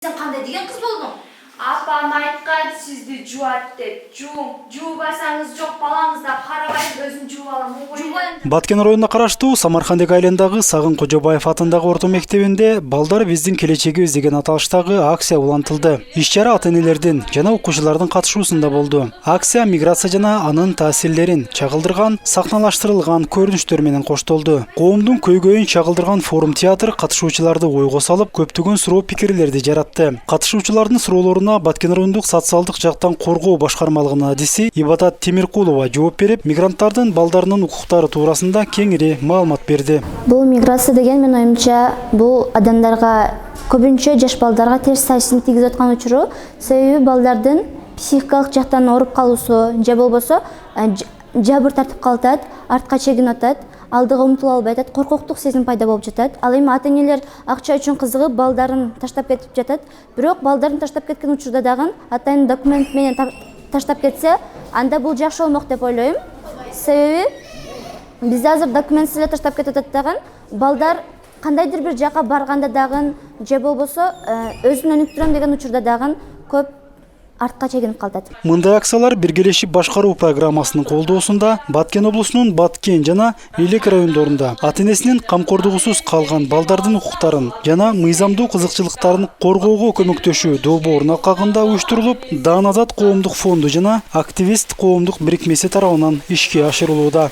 Sen qanday degan qiz bo'lding? Apam aytgan sizni juvat deb. Жуубасаңыз жок балаңызда карабайсыз өзүм жууп алам. Баткен районуна караштуу Самаркандек айландагы Сагын Кожобаев атындагы орто мектебинде балдар биздин келечегибиз деген аталыштагы акция улантылды. Иш-чара ата-энелердин жана окуучулардын катышуусунда болду. Акция миграция жана анын таасирлерин чагылдырган, сахналаштырылган көрүнүштөр менен коштолду. Коомдун көйгөйүн чагылдырган форум театр катышуучуларды ойго салып, көптөгөн суроо пикирлерди жаратты. Катышуучулардын суроолоруна Баткен райондук социалдык жактан коргоо башкармалыгынын адиси Ибадат Темиркулова жооп берип, мигранттардын балдарынын укуктары туурасында кеңири маалымат берди. Бул миграция деген мен оюмча бул адамдарга көбүнчө жаш балдарга терс таасирин тийгизип аткан учуру, себеби балдардын психикалык жактан ооруп калуусу же болбосо жабыр тартып калат, артка чегинип атат, алдыга умтула албай атат, коркоктук сезим пайда болуп жатат. Ал эми ата-энелер акча үчүн кызыгып балдарын таштап кетип жатат. Бирок балдарын таштап кеткен учурда дагы ата-эне документ менен таштап кетсе, анда бул жакшы болмок деп ойлойм. Себеби бизде азыр документсиз эле таштап кетип атат дагы, балдар кандайдыр бир жака барганда дагы же болбосо өзүн өнүктүрөм деген учурда дагы көп артка чегинип калат. Мындай акциялар биргелешип башкаруу программасынын колдоосунда Баткен облусунун Баткен жана Элек райондорунда ата-энесинин камкордугусуз калган балдардын укуктарын жана мыйзамдуу кызыкчылыктарын коргоого көмөктөшүү долбоорун алкагында уюштурулуп, Даан Азат коомдук фонду жана Активист коомдук бирикмеси тарабынан ишке ашырылууда.